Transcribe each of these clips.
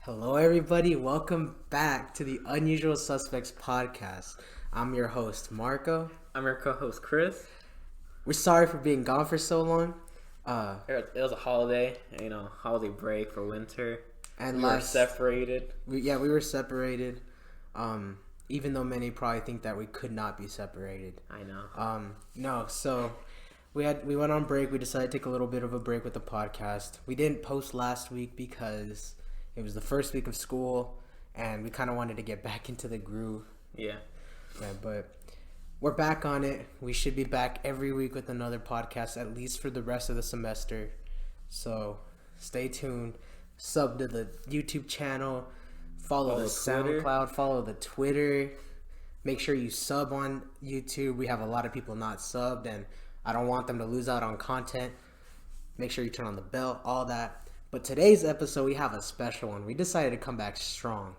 Hello, everybody. Welcome back to the Unusual Suspects podcast. I'm your host, Marco. I'm your co-host, Chris. We're sorry for being gone for so long. It was a holiday, holiday break for winter. And we were separated. We were separated. Even though many probably think that we could not be separated. I know. No. So we went on break. We decided to take a little bit of a break with the podcast. We didn't post last week because it was the first week of school, and we kind of wanted to get back into the groove. Yeah, but we're back on it. We should be back every week with another podcast, at least for the rest of the semester. So stay tuned. Sub to the YouTube channel. Follow the SoundCloud. Follow the Twitter. Make sure you sub on YouTube. We have a lot of people not subbed, and I don't want them to lose out on content. Make sure you turn on the bell, all that. But today's episode, we have a special one. We decided to come back strong.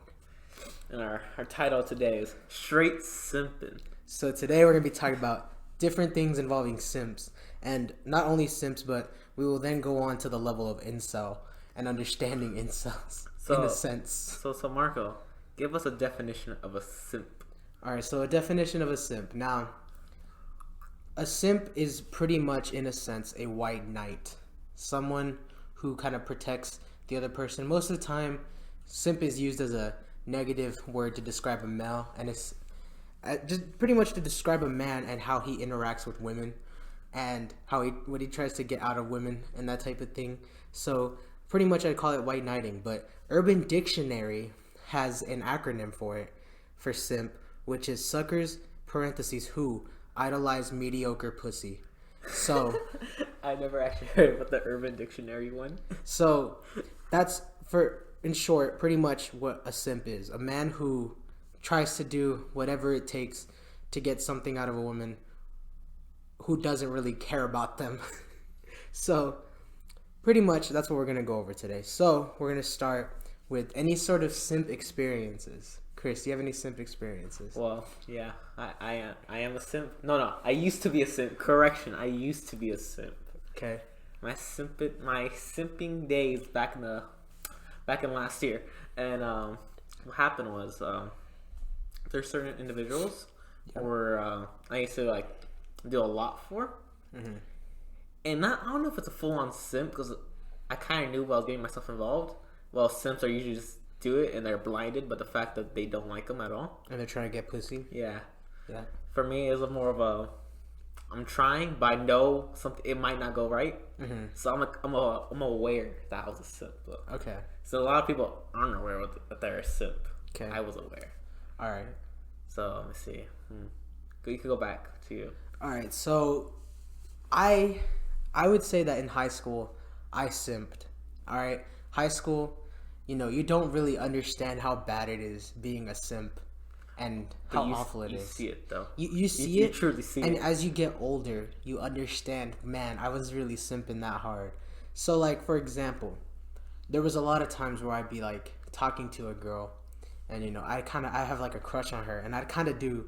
And our title today is Straight Simpin. So today we're going to be talking about different things involving simps. And not only simps, but we will then go on to the level of incel and understanding incels in a sense. So Marco, give us a definition of a simp. Alright, so a definition of a simp. Now, a simp is pretty much, in a sense, a white knight. Someone who kind of protects the other person. Most of the time, simp is used as a negative word to describe a male, and it's just pretty much to describe a man and how he interacts with women, and what he tries to get out of women and that type of thing. So pretty much I'd call it white knighting, but Urban Dictionary has an acronym for it, for simp, which is suckers parentheses who idolize mediocre pussy. So I never actually heard about the Urban Dictionary one. So that's, in short, pretty much what a simp is. A man who tries to do whatever it takes to get something out of a woman who doesn't really care about them. So pretty much that's what we're going to go over today. So we're going to start with any sort of simp experiences. Chris, do you have any simp experiences? Well, yeah, I am a simp. No, I used to be a simp. Correction, I used to be a simp. Okay. My simping days back in last year, and what happened was there's certain individuals where I used to do a lot for, and I don't know if it's a full on simp because I kind of knew what I was getting myself involved. Well, simps are usually just do it and they're blinded, but the fact that they don't like them at all, and they're trying to get pussy. Yeah. For me, it's more of a I'm trying, but I know something it might not go right. So I'm aware that I was a simp. Okay. So a lot of people aren't aware that they're a simp. Okay. I was aware. All right. So let me see. You could go back to you. All right. So I would say that in high school I simped. All right. High school, you don't really understand how bad it is being a simp and how awful it is. You see it, though. You see it. You truly see it. And as you get older, you understand, man, I was really simping that hard. So, for example, there was a lot of times where I'd be, talking to a girl, and, I have, a crush on her, and I'd kind of do,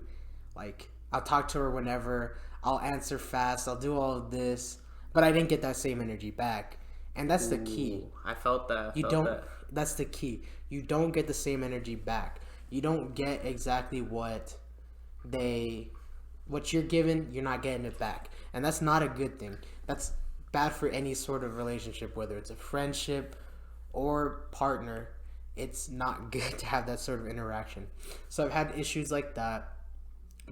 I'll talk to her whenever, I'll answer fast, I'll do all of this, but I didn't get that same energy back. And that's the key. I felt that. That's the key. You don't get the same energy back. You don't get exactly what you're given, you're not getting it back. And that's not a good thing. That's bad for any sort of relationship, whether it's a friendship or partner. It's not good to have that sort of interaction. So I've had issues like that.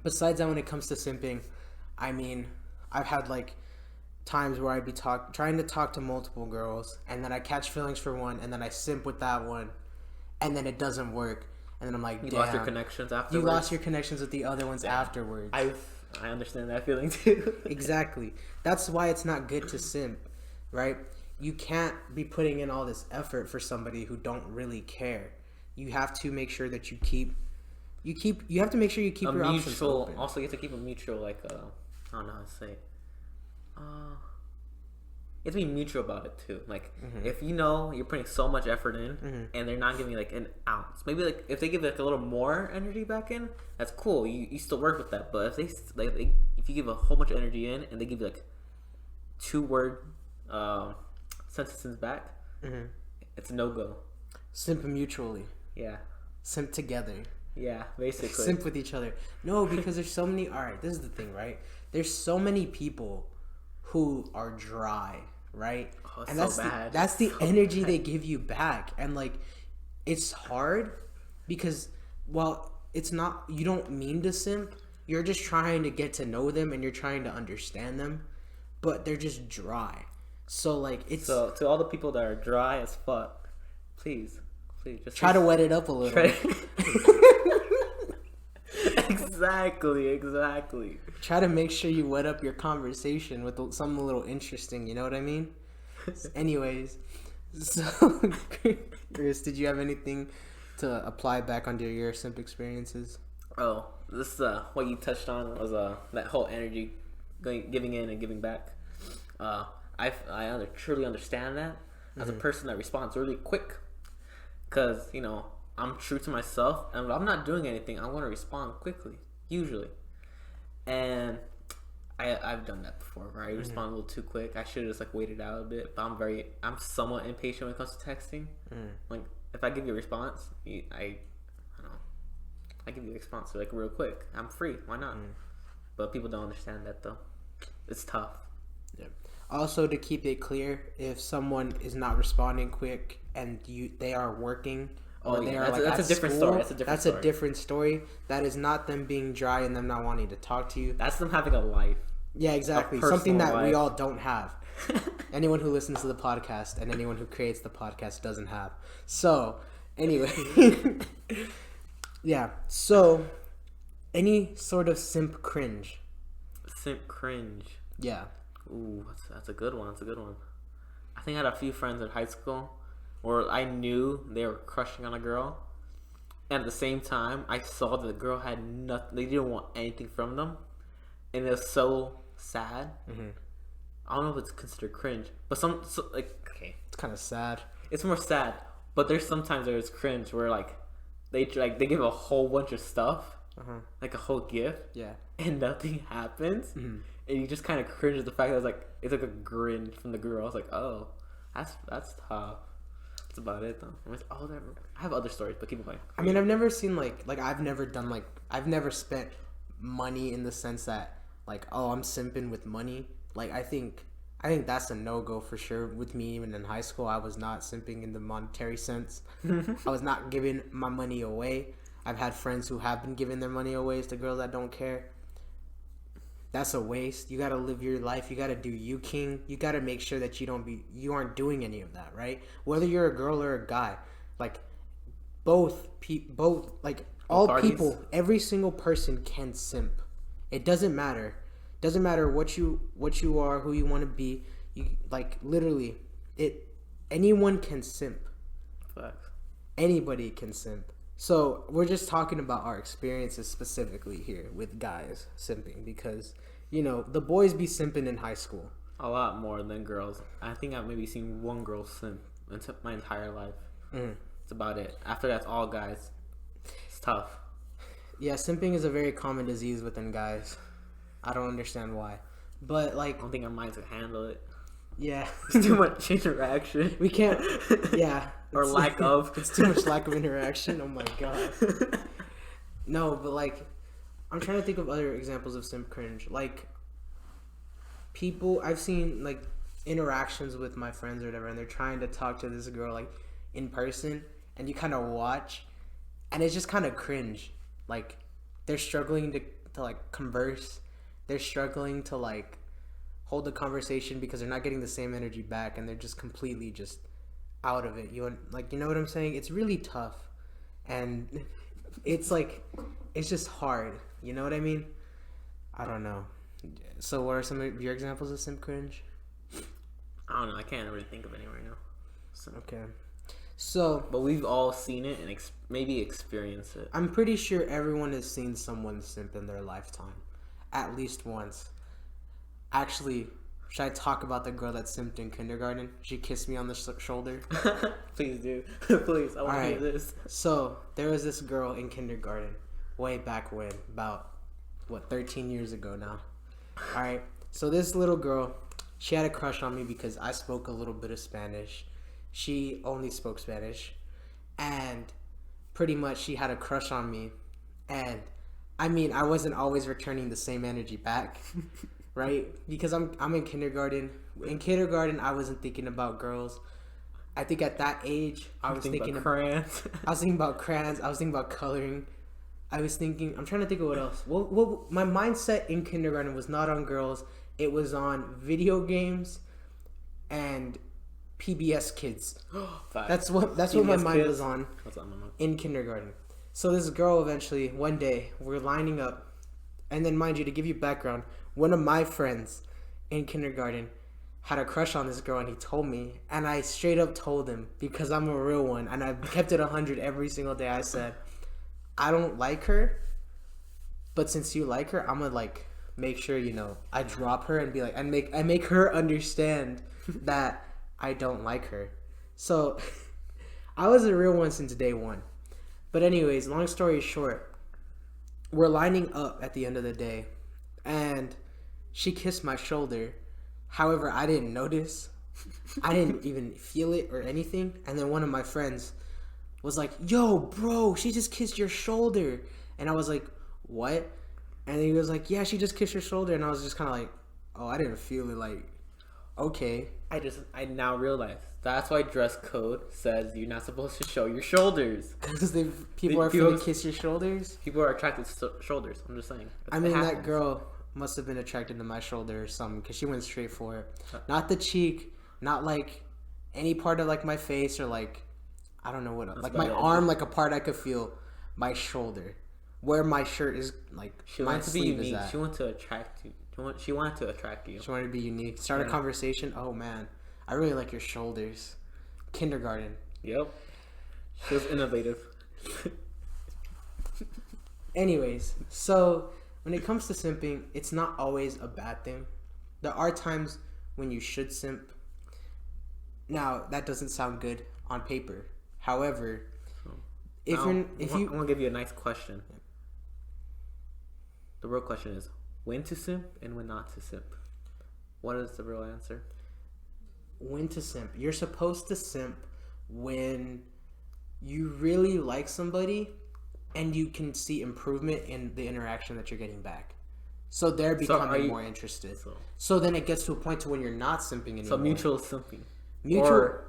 Besides that, when it comes to simping, I've had times where I'd be trying to talk to multiple girls, and then I catch feelings for one, and then I simp with that one, and then it doesn't work, and then I'm like, you damn, lost your connections afterwards. You lost your connections with the other ones afterwards. I understand that feeling too. Exactly. That's why it's not good to simp, right? You can't be putting in all this effort for somebody who don't really care. You have to make sure that you have to make sure you keep your options open. Also, you have to keep a mutual, I don't know how to say. You have to be mutual about it too. If you're putting so much effort in, and they're not giving you an ounce, maybe if they give a little more energy back in, that's cool. You still work with that. But if you give a whole bunch of energy in, and they give you 2-word sentences back, it's a no go. Simp mutually. Yeah. Simp together. Yeah, basically. Simp with each other. No, because there's so many. All right, this is the thing, right? There's so many people who are dry, right? Oh, it's and so bad. That's the So energy bad. they give you back, and like, it's hard because while it's not, you don't mean to simp. You're just trying to get to know them, and you're trying to understand them, but they're just dry. So like, it's So to all the people that are dry as fuck, please just try to wet it up a little. Exactly. Try to make sure you wet up your conversation with something a little interesting. You know what I mean? Anyways, so Chris, did you have anything to apply back onto your simp experiences? Oh, this what you touched on was that whole energy giving in and giving back. I truly understand that as a person that responds really quick, because I'm true to myself, and if I'm not doing anything, I'm going to respond quickly usually, and I've done that before where I respond a little too quick. I should have just like waited out a bit, but I'm somewhat impatient when it comes to texting. Like if I give you a response, I don't know, I give you a response like real quick. I'm free, why not? But people don't understand that though. It's tough. Yeah. Also, to keep it clear, if someone is not responding quick and they are working, or they are that's a different story. That's a different story. That is not them being dry and them not wanting to talk to you. That's them having a life. Yeah, exactly. Something that we all don't have. Anyone who listens to the podcast and anyone who creates the podcast doesn't have. So, anyway. Yeah. So, any sort of simp cringe? Simp cringe. Yeah. Ooh, that's a good one. I think I had a few friends in high school where I knew they were crushing on a girl, and at the same time, I saw that the girl had nothing. They didn't want anything from them, and it was so sad. I don't know if it's considered cringe, but okay, It's kind of sad. it's more sad. But there's sometimes there's cringe where they give a whole bunch of stuff, like a whole gift, Yeah. and nothing happens, and you just kind of cringe at the fact that it's like a grin from the girl. I was like, oh, that's tough. That's about it though. I have other stories, but keep going. I mean, I've never seen I've never spent money in the sense that I'm simping with money. Like I think that's a no-go for sure with me. Even in high school, I was not simping in the monetary sense. I was not giving my money away. I've had friends who have been giving their money away to girls that don't care. That's a waste. You gotta live your life. You gotta do you, king. You gotta make sure that you aren't doing any of that, right? Whether you're a girl or a guy, both all parties. people, every single person can simp. It doesn't matter. Doesn't matter what you are, who you want to be. You literally, anyone can simp. Facts. Anybody can simp. So we're just talking about our experiences specifically here with guys simping because the boys be simping in high school A lot more than girls. I think I've maybe seen one girl simp in my entire life. That's about it. After that's all guys. It's tough. Yeah, simping is a very common disease within guys. I don't understand why, but I don't think our minds can handle it. yeah, It's too much interaction. we can't. Yeah, Or lack of. It's too much lack of interaction. Oh my god. No, but I'm trying to think of other examples of simp cringe. People I've seen interactions with my friends or whatever, and they're trying to talk to this girl in person, and you kind of watch, and it's just kind of cringe. They're struggling to converse. They're struggling to hold the conversation because they're not getting the same energy back, and they're just completely just out of it. You know what I'm saying? It's really tough, and it's just hard. You know what I mean? I don't know. So what are some of your examples of simp cringe? I don't know. I can't really think of any right now. Okay. So, but we've all seen it and maybe experienced it. I'm pretty sure everyone has seen someone simp in their lifetime. At least once. Actually, should I talk about the girl that simped in kindergarten? She kissed me on the shoulder. Please do. Please, I want to hear this. So, there was this girl in kindergarten way back when, about 13 years ago now. Alright, so this little girl, she had a crush on me because I spoke a little bit of Spanish. She only spoke Spanish. and pretty much she had a crush on me, and I mean I wasn't always returning the same energy back, right? Because I'm in kindergarten. In kindergarten, I wasn't thinking about girls. I think at that age, I was thinking about crayons. I was thinking about crayons. I was thinking about coloring. I was thinking. I'm trying to think of what else. Well, my mindset in kindergarten was not on girls. It was on video games and PBS Kids. That's what my mind was on in kindergarten. So this girl eventually, one day, we're lining up, and then mind you, to give you background, one of my friends in kindergarten had a crush on this girl, and he told me, and I straight up told him, because I'm a real one, and I kept it 100 every single day. I said, I don't like her, but since you like her, I'm gonna like make sure, you know, I drop her and be like, I make her understand that I don't like her. So I was a real one since day one. But anyways, long story short, we're lining up at the end of the day, and she kissed my shoulder. However, I didn't notice. I didn't even feel it or anything. And then one of my friends was like, yo, bro, she just kissed your shoulder. And I was like, what? And he was like, yeah, she just kissed your shoulder. And I was just kind of like, oh, I didn't feel it. Like, okay. I now realize that's why dress code says you're not supposed to show your shoulders. Because people are going to kiss your shoulders? People are attracted to shoulders. I'm just saying. I mean, that girl must have been attracted to my shoulder or something, because she went straight for it. Not the cheek, not like any part of like my face, or like, I don't know what, like my arm, like a part I could feel. My shoulder, where my shirt is, like she wanted to be unique. She wanted to attract you. She wanted to attract you. She wanted to be unique. Start a conversation. Oh man, I really like your shoulders. Kindergarten. Yep. She was innovative. Anyways, so when it comes to simping, it's not always a bad thing. There are times when you should simp. Now, that doesn't sound good on paper. However, I'm gonna give you a nice question. The real question is when to simp and when not to simp. What is the real answer? When to simp. You're supposed to simp when you really like somebody and you can see improvement in the interaction that you're getting back. So they're becoming more interested. So then it gets to a point to when you're not simping anymore. So mutual simping. Or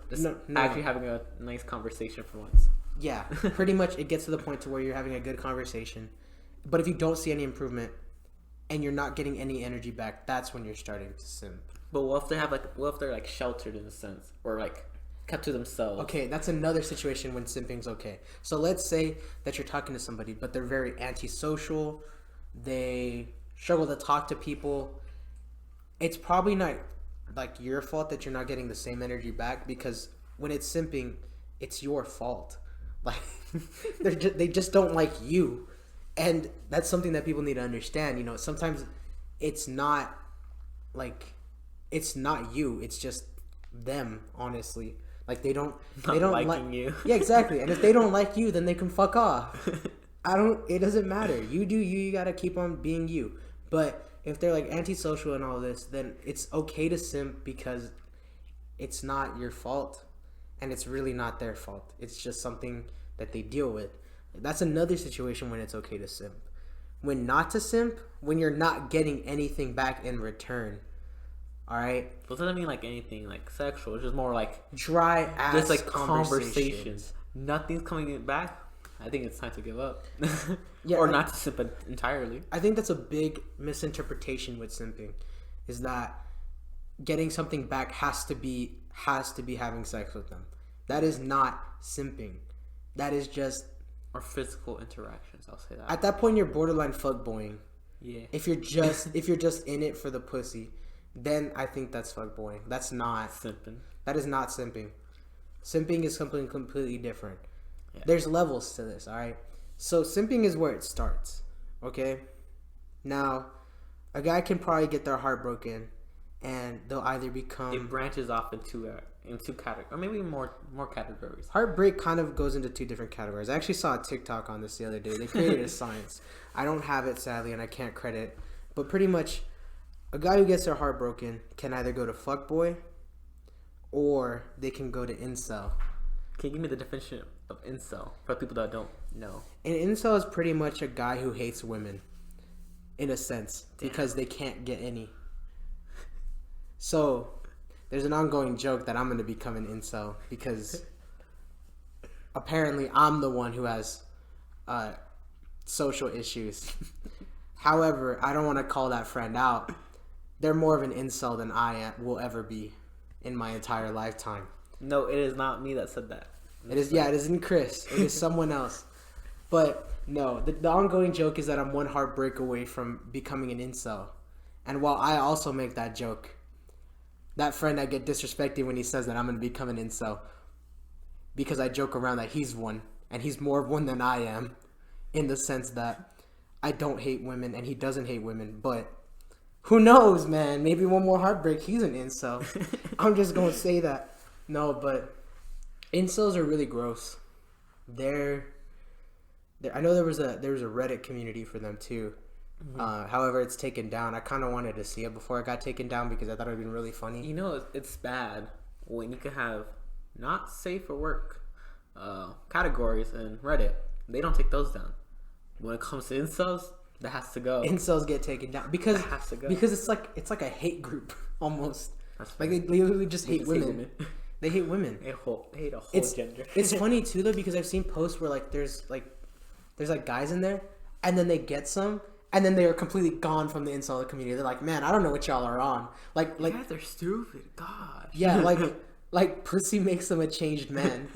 actually having a nice conversation for once. Yeah, pretty much it gets to the point to where you're having a good conversation. But if you don't see any improvement and you're not getting any energy back, that's when you're starting to simp. But what if they're like sheltered in a sense, or like kept to themselves? Okay, that's another situation when simping's okay. So let's say that you're talking to somebody, but they're very antisocial. They struggle to talk to people. It's probably not like your fault that you're not getting the same energy back, because when it's simping, it's your fault. Like they just don't like you, and that's something that people need to understand. You know, sometimes it's not you. It's just them. Honestly, like they don't like you. Yeah, exactly. And if they don't like you, then they can fuck off. It doesn't matter. You do you. You gotta keep on being you. But if they're like antisocial and all this, then it's okay to simp, because it's not your fault, and it's really not their fault. It's just something that they deal with. That's another situation when it's okay to simp. When not to simp, when you're not getting anything back in return. All right? But doesn't mean like anything like sexual. It's just more like dry ass, just like conversations. Nothing's coming back. I think it's time to give up. Yeah, or not to simp entirely. I think that's a big misinterpretation with simping, is that getting something back has to be having sex with them. That is not simping. That is just... Or physical interactions, I'll say that. At that point, you're borderline fuckboying. Yeah. If you're just in it for the pussy, then I think that's fuckboying. That's not... Simping. That is not simping. Simping is something completely different. Yeah. There's levels to this, alright? So simping is where it starts, okay? Now, a guy can probably get their heart broken, and they'll either become... It branches off into categories, or maybe more categories. Heartbreak kind of goes into two different categories. I actually saw a TikTok on this the other day. They created a science. I don't have it, sadly, and I can't credit. But pretty much, a guy who gets their heart broken can either go to fuckboy, or they can go to incel. Can you give me the definition of incel for people that don't know? An incel is pretty much a guy who hates women, in a sense, because they can't get any. So, there's an ongoing joke that I'm going to become an incel because apparently I'm the one who has social issues. However, I don't want to call that friend out. They're more of an incel than will ever be in my entire lifetime. No, it is not me that said that. It isn't Chris. It is someone else. But no, the ongoing joke is that I'm one heartbreak away from becoming an incel. And while I also make that joke, that friend I get disrespected when he says that I'm going to become an incel because I joke around that he's one and he's more of one than I am in the sense that I don't hate women and he doesn't hate women. But who knows, man? Maybe one more heartbreak, he's an incel. I'm just going to say that. No, but incels are really gross. I know there was a Reddit community for them too. Mm-hmm. However, it's taken down. I kind of wanted to see it before it got taken down because I thought it would be really funny. You know, it's bad when you can have not safe for work categories in Reddit. They don't take those down. When it comes to incels, that has to go. Incels get taken down because that has to go. Because it's like a hate group almost. Like they literally just hate women. They hate women. They hate a whole gender. It's funny too though because I've seen posts where there's guys in there and then they get some and then they are completely gone from the incel community. They're like, man, I don't know what y'all are on. Like yeah, they're stupid. God. Yeah, like pussy makes them a changed man.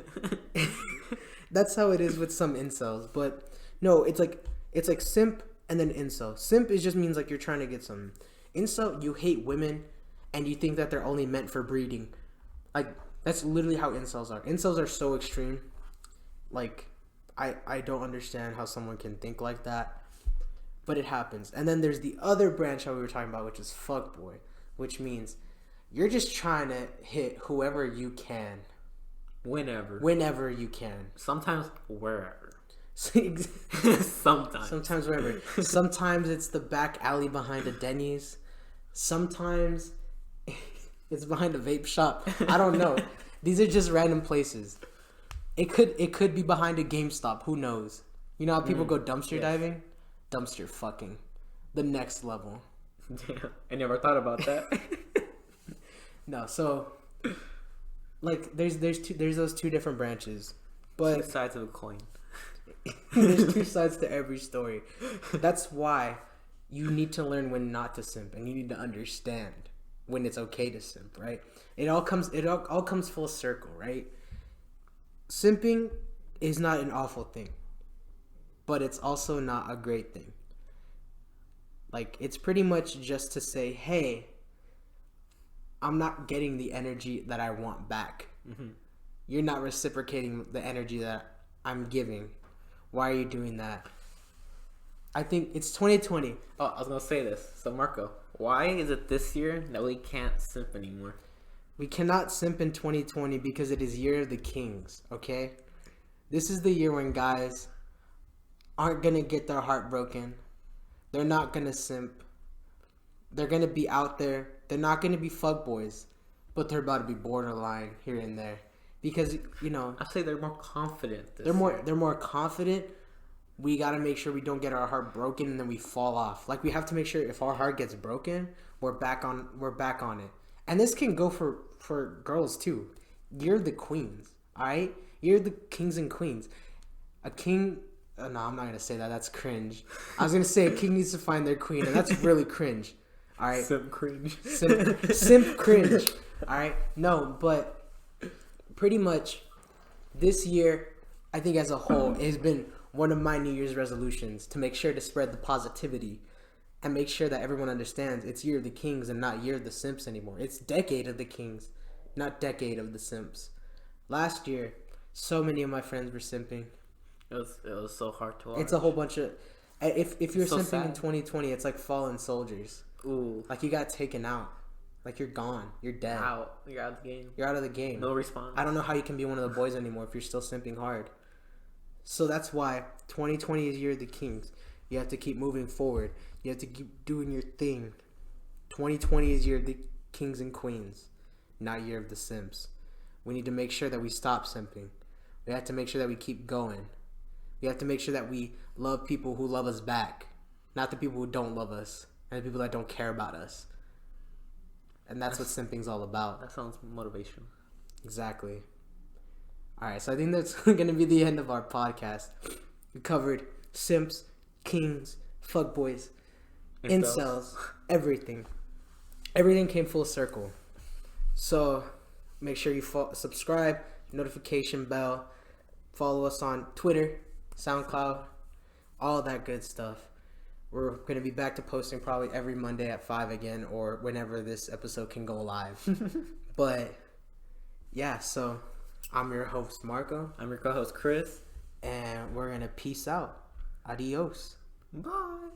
That's how it is with some incels. But no, it's like simp and then incel. Simp just means like you're trying to get some. Incel, you hate women and you think that they're only meant for breeding. Like that's literally how incels are. Incels are so extreme. Like I don't understand how someone can think like that. But it happens. And then there's the other branch that we were talking about, which is fuckboy, which means you're just trying to hit whoever you can. Whenever you can. Sometimes wherever. Sometimes wherever. Sometimes it's the back alley behind a Denny's. Sometimes it's behind a vape shop. I don't know. These are just random places. It could be behind a GameStop. Who knows? You know how people go dumpster diving? Dumpster fucking. The next level. Damn. I never thought about that. No, so like there's those two different branches. But two sides of a coin. There's two sides to every story. That's why you need to learn when not to simp and you need to understand when it's okay to simp, right? It all comes full circle, right? Simping is not an awful thing, but it's also not a great thing. Like, it's pretty much just to say, hey, I'm not getting the energy that I want back. Mm-hmm. You're not reciprocating the energy that I'm giving. Why are you doing that? I think it's 2020. Oh, I was going to say this. So, Marco, why is it this year that we can't simp anymore? We cannot simp in 2020 because it is Year of the Kings, okay? This is the year when guys aren't going to get their heart broken. They're not going to simp. They're going to be out there. They're not going to be fuckboys, but they're about to be borderline here and there. Because, you know... I say they're more confident They're more confident. We got to make sure we don't get our heart broken and then we fall off. Like, we have to make sure if our heart gets broken, we're back on it. And this can go for girls, too. You're the queens, all right? You're the kings and queens. A king... no, I'm not going to say that. That's cringe. I was going to say a king needs to find their queen, and that's really cringe. All right? Simp cringe. Simp cringe. All right? No, but pretty much this year, I think as a whole, it has been one of my New Year's resolutions to make sure to spread the positivity and make sure that everyone understands it's Year of the Kings and not Year of the Simps anymore. It's Decade of the Kings, not Decade of the Simps. Last year, so many of my friends were simping. It was so hard to watch. It's a whole bunch of... If you're so simping sad. in 2020, it's like fallen soldiers. Ooh. Like, you got taken out. Like, you're gone. You're dead. You're out of the game. You're out of the game. No response. I don't know how you can be one of the boys anymore if you're still simping hard. So that's why 2020 is Year of the Kings. You have to keep moving forward. You have to keep doing your thing. 2020 is Year of the Kings and Queens, not Year of the Simps. We need to make sure that we stop simping. We have to make sure that we keep going. We have to make sure that we love people who love us back, not the people who don't love us and the people that don't care about us. And that's what simping's all about. That sounds motivational. Exactly. All right, so I think that's going to be the end of our podcast. We covered simps, kings, fuckboys, incels, everything. Everything came full circle. So make sure you subscribe, notification bell, follow us on Twitter, SoundCloud, all that good stuff. We're going to be back to posting probably every Monday at 5 again, or whenever this episode can go live. But yeah, so I'm your host, Marco. I'm your co-host, Chris. And we're going to peace out. Adios. Bye.